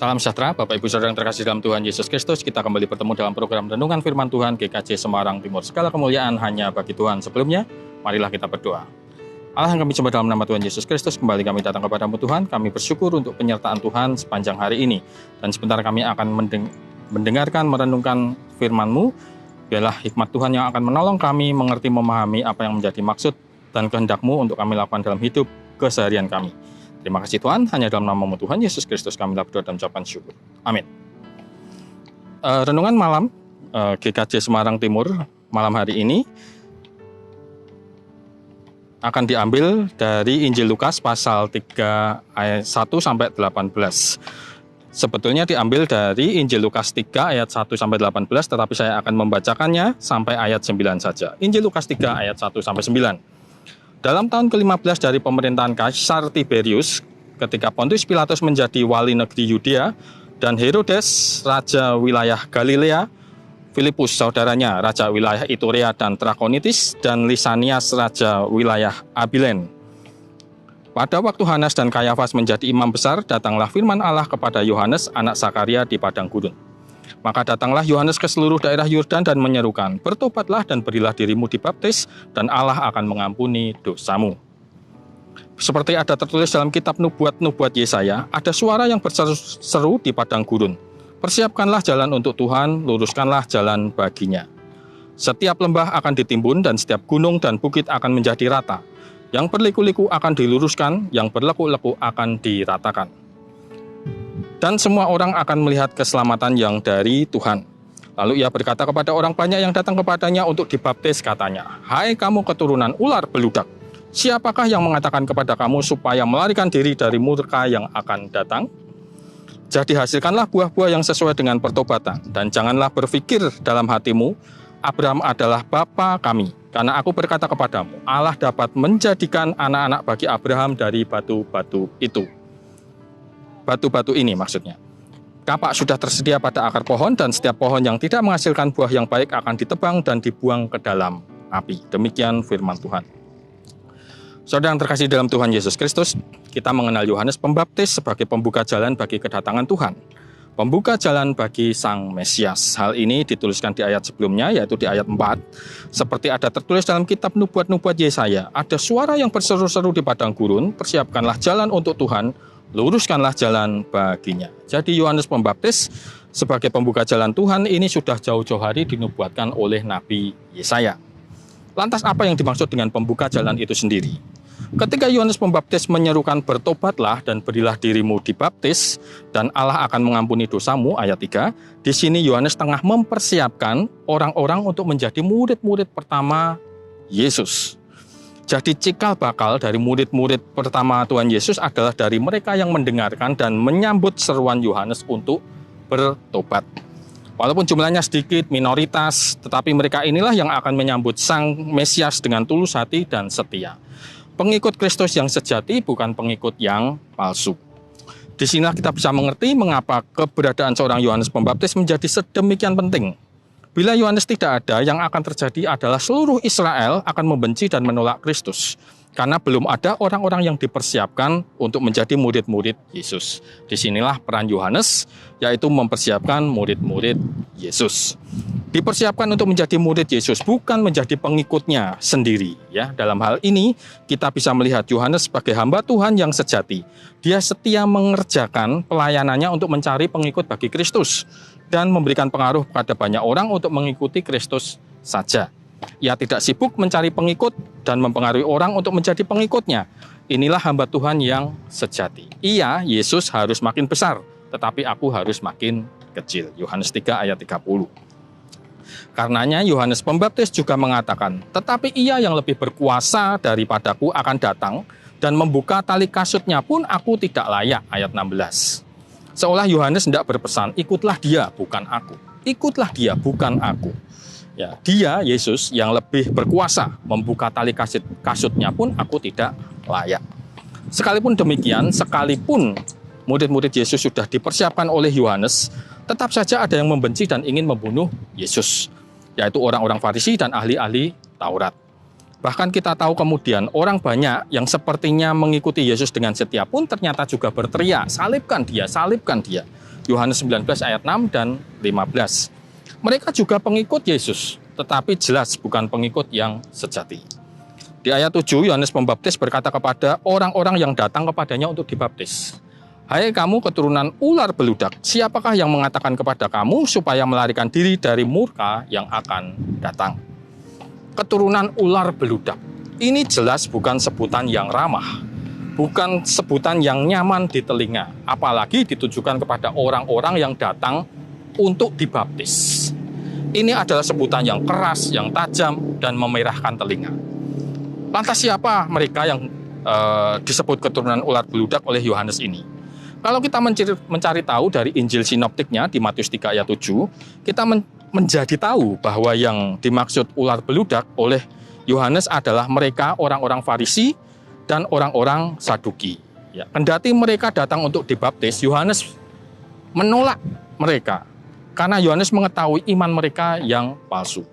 Salam sejahtera, Bapak Ibu Saudara yang terkasih dalam Tuhan Yesus Kristus. Kita kembali bertemu dalam program Renungan Firman Tuhan GKJ Semarang Timur. Segala kemuliaan hanya bagi Tuhan. Sebelumnya, marilah kita berdoa. Allah yang kami sembah dalam nama Tuhan Yesus Kristus, kembali kami datang kepadamu Tuhan. Kami bersyukur untuk penyertaan Tuhan sepanjang hari ini. Dan sebentar kami akan mendengarkan, merenungkan firman-Mu. Biarlah hikmat Tuhan yang akan menolong kami mengerti, memahami apa yang menjadi maksud dan kehendak-Mu untuk kami lakukan dalam hidup keseharian kami. Terima kasih Tuhan, hanya dalam nama Tuhan Yesus Kristus kami berdoa dan ucapan syukur. Amin. Renungan malam GKJ Semarang Timur malam hari ini akan diambil dari Injil Lukas pasal 3 ayat 1 sampai 18. Sebetulnya diambil dari Injil Lukas 3 ayat 1 sampai 18, tetapi saya akan membacakannya sampai ayat 9 saja. Injil Lukas 3 ayat 1 sampai 9. Dalam tahun ke-15 dari pemerintahan Kaisar Tiberius, ketika Pontius Pilatus menjadi wali negeri Yudea, dan Herodes, raja wilayah Galilea, Filipus, saudaranya, raja wilayah Iturea dan Trakonitis, dan Lisanias, raja wilayah Abilen. Pada waktu Hanas dan Kayafas menjadi imam besar, datanglah firman Allah kepada Yohanes, anak Zakaria di padang gurun. Maka datanglah Yohanes ke seluruh daerah Yordan dan menyerukan, bertobatlah dan berilah dirimu dibaptis, dan Allah akan mengampuni dosamu. Seperti ada tertulis dalam kitab nubuat Yesaya, ada suara yang berseru di padang gurun, persiapkanlah jalan untuk Tuhan, luruskanlah jalan baginya. Setiap lembah akan ditimbun dan setiap gunung dan bukit akan menjadi rata. Yang berliku-liku akan diluruskan, yang berleku-leku akan diratakan. Dan semua orang akan melihat keselamatan yang dari Tuhan. Lalu ia berkata kepada orang banyak yang datang kepadanya untuk dibaptis, katanya, hai kamu keturunan ular beludak, siapakah yang mengatakan kepada kamu supaya melarikan diri dari murka yang akan datang? Jadi hasilkanlah buah-buah yang sesuai dengan pertobatan, dan janganlah berpikir dalam hatimu, Abraham adalah bapa kami, karena aku berkata kepadamu, Allah dapat menjadikan anak-anak bagi Abraham dari batu-batu itu. Batu-batu ini maksudnya. Kapak sudah tersedia pada akar pohon, dan setiap pohon yang tidak menghasilkan buah yang baik akan ditebang dan dibuang ke dalam api. Demikian firman Tuhan. Saudara yang terkasih dalam Tuhan Yesus Kristus, kita mengenal Yohanes Pembaptis sebagai pembuka jalan bagi kedatangan Tuhan. Pembuka jalan bagi Sang Mesias. Hal ini dituliskan di ayat sebelumnya, yaitu di ayat 4. Seperti ada tertulis dalam kitab nubuat Yesaya, ada suara yang berseru-seru di padang gurun, persiapkanlah jalan untuk Tuhan, luruskanlah jalan baginya. Jadi Yohanes Pembaptis sebagai pembuka jalan Tuhan ini sudah jauh-jauh hari dinubuatkan oleh Nabi Yesaya. Lantas apa yang dimaksud dengan pembuka jalan itu sendiri? Ketika Yohanes Pembaptis menyerukan bertobatlah dan berilah dirimu dibaptis dan Allah akan mengampuni dosamu, ayat 3, di sini Yohanes tengah mempersiapkan orang-orang untuk menjadi murid-murid pertama Yesus. Jadi cikal bakal dari murid-murid pertama Tuhan Yesus adalah dari mereka yang mendengarkan dan menyambut seruan Yohanes untuk bertobat. Walaupun jumlahnya sedikit, minoritas, tetapi mereka inilah yang akan menyambut Sang Mesias dengan tulus hati dan setia. Pengikut Kristus yang sejati, bukan pengikut yang palsu. Disinilah kita bisa mengerti mengapa keberadaan seorang Yohanes Pembaptis menjadi sedemikian penting. Bila Yohanes tidak ada, yang akan terjadi adalah seluruh Israel akan membenci dan menolak Kristus. Karena belum ada orang-orang yang dipersiapkan untuk menjadi murid-murid Yesus. Disinilah peran Yohanes, yaitu mempersiapkan murid-murid Yesus. Dipersiapkan untuk menjadi murid Yesus, bukan menjadi pengikutnya sendiri. Ya, dalam hal ini, kita bisa melihat Yohanes sebagai hamba Tuhan yang sejati. Dia setia mengerjakan pelayanannya untuk mencari pengikut bagi Kristus dan memberikan pengaruh kepada banyak orang untuk mengikuti Kristus saja. Ia tidak sibuk mencari pengikut dan mempengaruhi orang untuk menjadi pengikutnya. Inilah hamba Tuhan yang sejati. Ia, Yesus, harus makin besar, tetapi aku harus makin kecil. Yohanes 3 ayat 30. Karenanya Yohanes Pembaptis juga mengatakan, tetapi ia yang lebih berkuasa daripadaku akan datang, dan membuka tali kasutnya pun aku tidak layak. Ayat 16. Seolah Yohanes hendak berpesan, ikutlah dia, bukan aku. Ikutlah dia, bukan aku. Ya, dia, Yesus, yang lebih berkuasa, membuka tali kasutnya pun aku tidak layak. Sekalipun demikian, sekalipun murid-murid Yesus sudah dipersiapkan oleh Yohanes, tetap saja ada yang membenci dan ingin membunuh Yesus, yaitu orang-orang Farisi dan ahli-ahli Taurat. Bahkan kita tahu kemudian orang banyak yang sepertinya mengikuti Yesus dengan setia pun ternyata juga berteriak, salibkan dia, salibkan dia. Yohanes 19 ayat 6 dan 15. Mereka juga pengikut Yesus, tetapi jelas bukan pengikut yang sejati. Di ayat 7, Yohanes Pembaptis berkata kepada orang-orang yang datang kepadanya untuk dibaptis, "Hai kamu keturunan ular beludak, siapakah yang mengatakan kepada kamu supaya melarikan diri dari murka yang akan datang?" Keturunan ular beludak, ini jelas bukan sebutan yang ramah, bukan sebutan yang nyaman di telinga, apalagi ditujukan kepada orang-orang yang datang untuk dibaptis. Ini adalah sebutan yang keras, yang tajam, dan memerahkan telinga. Lantas siapa mereka yang disebut keturunan ular beludak oleh Yohanes ini? Kalau kita mencari tahu dari Injil sinoptiknya di Matius 3 ayat 7, kita menjadi tahu bahwa yang dimaksud ular beludak oleh Yohanes adalah mereka orang-orang Farisi dan orang-orang Saduki. Ya, kendati mereka datang untuk dibaptis, Yohanes menolak mereka karena Yohanes mengetahui iman mereka yang palsu.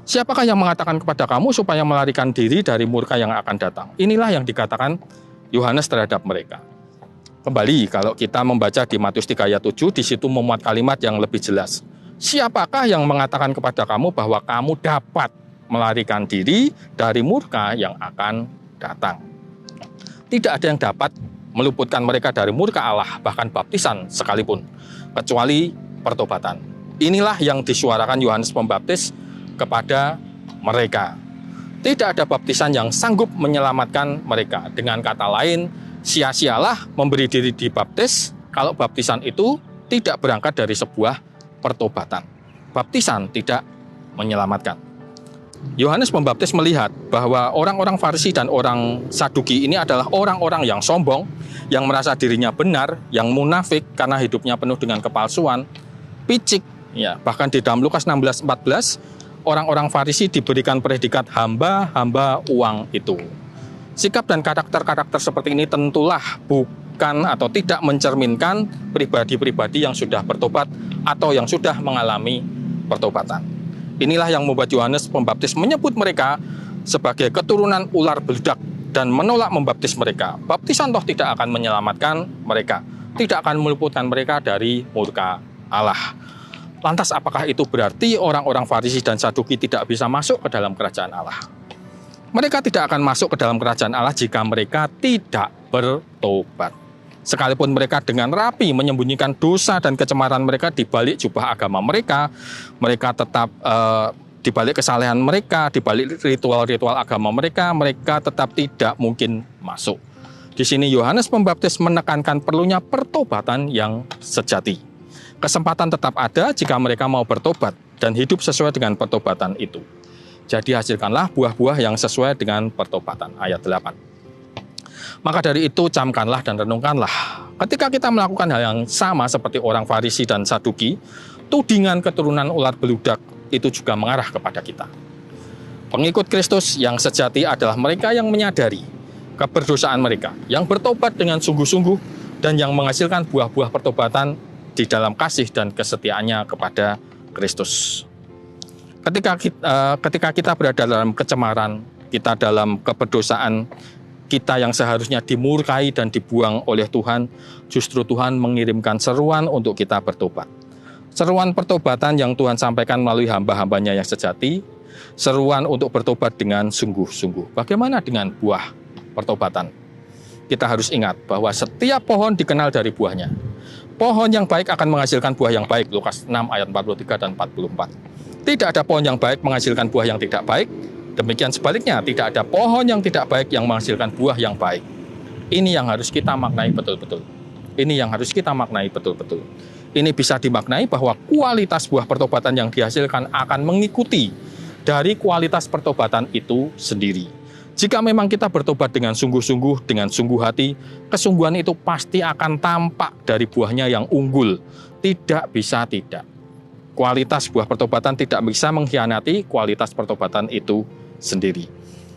Siapakah yang mengatakan kepada kamu supaya melarikan diri dari murka yang akan datang? Inilah yang dikatakan Yohanes terhadap mereka. Kembali, kalau kita membaca di Matius 3 ayat 7, di situ memuat kalimat yang lebih jelas. Siapakah yang mengatakan kepada kamu bahwa kamu dapat melarikan diri dari murka yang akan datang? Tidak ada yang dapat meluputkan mereka dari murka Allah, bahkan baptisan sekalipun, kecuali pertobatan. Inilah yang disuarakan Yohanes Pembaptis kepada mereka. Tidak ada baptisan yang sanggup menyelamatkan mereka. Dengan kata lain, sia-sialah memberi diri dibaptis kalau baptisan itu tidak berangkat dari sebuah pertobatan. Baptisan tidak menyelamatkan. Yohanes Pembaptis melihat bahwa orang-orang Farisi dan orang Saduki ini adalah orang-orang yang sombong, yang merasa dirinya benar, yang munafik karena hidupnya penuh dengan kepalsuan, picik. Ya, bahkan di dalam Lukas 16:14, orang-orang Farisi diberikan predikat hamba-hamba uang itu. Sikap dan karakter-karakter seperti ini tentulah bukan atau tidak mencerminkan pribadi-pribadi yang sudah bertobat atau yang sudah mengalami pertobatan. Inilah yang membuat Yohanes Pembaptis menyebut mereka sebagai keturunan ular beludak dan menolak membaptis mereka. Baptisan toh tidak akan menyelamatkan mereka, tidak akan meluputkan mereka dari murka Allah. Lantas apakah itu berarti orang-orang Farisi dan Saduki tidak bisa masuk ke dalam kerajaan Allah? Mereka tidak akan masuk ke dalam kerajaan Allah jika mereka tidak bertobat. Sekalipun mereka dengan rapi menyembunyikan dosa dan kecemaran mereka di balik jubah agama mereka, mereka tetap di balik kesalehan mereka, di balik ritual-ritual agama mereka, mereka tetap tidak mungkin masuk. Di sini Yohanes Pembaptis menekankan perlunya pertobatan yang sejati. Kesempatan tetap ada jika mereka mau bertobat dan hidup sesuai dengan pertobatan itu. Jadi hasilkanlah buah-buah yang sesuai dengan pertobatan. Ayat 8. Maka dari itu camkanlah dan renungkanlah. Ketika kita melakukan hal yang sama seperti orang Farisi dan Saduki, tudingan keturunan ular beludak itu juga mengarah kepada kita. Pengikut Kristus yang sejati adalah mereka yang menyadari keberdosaan mereka, yang bertobat dengan sungguh-sungguh dan yang menghasilkan buah-buah pertobatan di dalam kasih dan kesetiaannya kepada Kristus. Ketika kita berada dalam kecemaran, kita dalam keberdosaan, kita yang seharusnya dimurkai dan dibuang oleh Tuhan, justru Tuhan mengirimkan seruan untuk kita bertobat. Seruan pertobatan yang Tuhan sampaikan melalui hamba-hambanya yang sejati, seruan untuk bertobat dengan sungguh-sungguh. Bagaimana dengan buah pertobatan? Kita harus ingat bahwa setiap pohon dikenal dari buahnya. Pohon yang baik akan menghasilkan buah yang baik, Lukas 6 ayat 43 dan 44. Tidak ada pohon yang baik menghasilkan buah yang tidak baik. Demikian sebaliknya, tidak ada pohon yang tidak baik yang menghasilkan buah yang baik. Ini yang harus kita maknai betul-betul. Ini yang harus kita maknai betul-betul. Ini bisa dimaknai bahwa kualitas buah pertobatan yang dihasilkan akan mengikuti dari kualitas pertobatan itu sendiri. Jika memang kita bertobat dengan sungguh-sungguh, dengan sungguh hati, kesungguhan itu pasti akan tampak dari buahnya yang unggul. Tidak bisa tidak. Kualitas buah pertobatan tidak bisa mengkhianati kualitas pertobatan itu sendiri.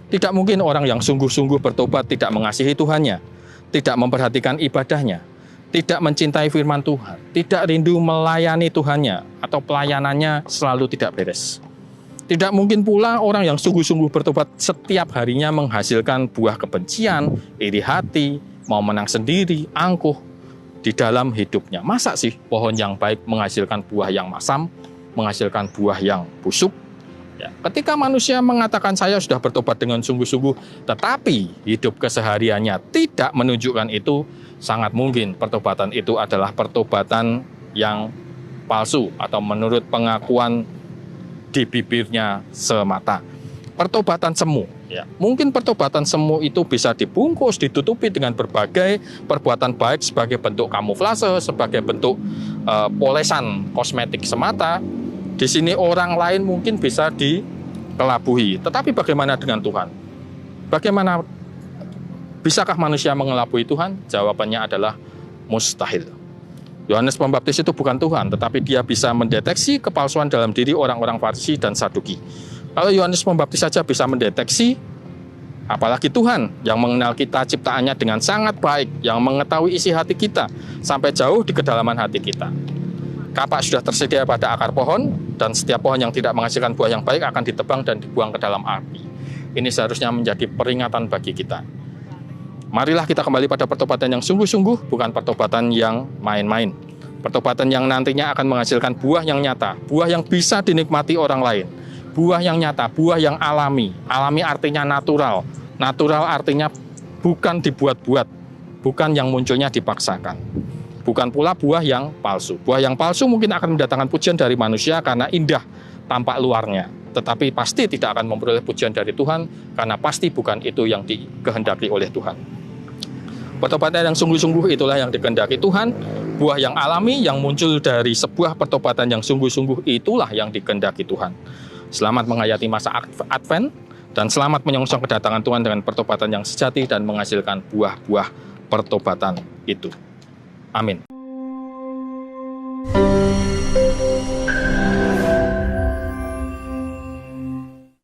Tidak mungkin orang yang sungguh-sungguh bertobat tidak mengasihi Tuhannya, tidak memperhatikan ibadahnya, tidak mencintai firman Tuhan, tidak rindu melayani Tuhannya, atau pelayanannya selalu tidak beres. Tidak mungkin pula orang yang sungguh-sungguh bertobat setiap harinya menghasilkan buah kebencian, iri hati, mau menang sendiri, angkuh. di dalam hidupnya. Masa sih pohon yang baik menghasilkan buah yang masam, menghasilkan buah yang busuk? Ya, ketika manusia mengatakan saya sudah bertobat dengan sungguh-sungguh, tetapi hidup kesehariannya tidak menunjukkan itu, sangat mungkin pertobatan itu adalah pertobatan yang palsu atau menurut pengakuan di bibirnya semata. Pertobatan semu. Ya, mungkin pertobatan semu itu bisa dibungkus, ditutupi dengan berbagai perbuatan baik sebagai bentuk kamuflase, sebagai bentuk polesan kosmetik semata. Di sini orang lain mungkin bisa dikelabuhi. Tetapi bagaimana dengan Tuhan? Bagaimana bisakah manusia mengelabui Tuhan? Jawabannya adalah mustahil. Yohanes Pembaptis itu bukan Tuhan, tetapi dia bisa mendeteksi kepalsuan dalam diri orang-orang Farisi dan Saduki. Kalau Yohanes Pembaptis saja bisa mendeteksi, apalagi Tuhan yang mengenal kita ciptaannya dengan sangat baik, yang mengetahui isi hati kita sampai jauh di kedalaman hati kita. Kapak sudah tersedia pada akar pohon, dan setiap pohon yang tidak menghasilkan buah yang baik akan ditebang dan dibuang ke dalam api. Ini seharusnya menjadi peringatan bagi kita. Marilah kita kembali pada pertobatan yang sungguh-sungguh, bukan pertobatan yang main-main. Pertobatan yang nantinya akan menghasilkan buah yang nyata, buah yang bisa dinikmati orang lain. Buah yang nyata, buah yang alami. Alami artinya natural. Natural artinya bukan dibuat-buat, bukan yang munculnya dipaksakan. Bukan pula buah yang palsu. Buah yang palsu mungkin akan mendatangkan pujian dari manusia karena indah tampak luarnya. Tetapi pasti tidak akan memperoleh pujian dari Tuhan karena pasti bukan itu yang dikehendaki oleh Tuhan. Pertobatan yang sungguh-sungguh itulah yang dikehendaki Tuhan. Buah yang alami yang muncul dari sebuah pertobatan yang sungguh-sungguh itulah yang dikehendaki Tuhan. Selamat menghayati masa Advent dan selamat menyongsong kedatangan Tuhan dengan pertobatan yang sejati dan menghasilkan buah-buah pertobatan itu. Amin.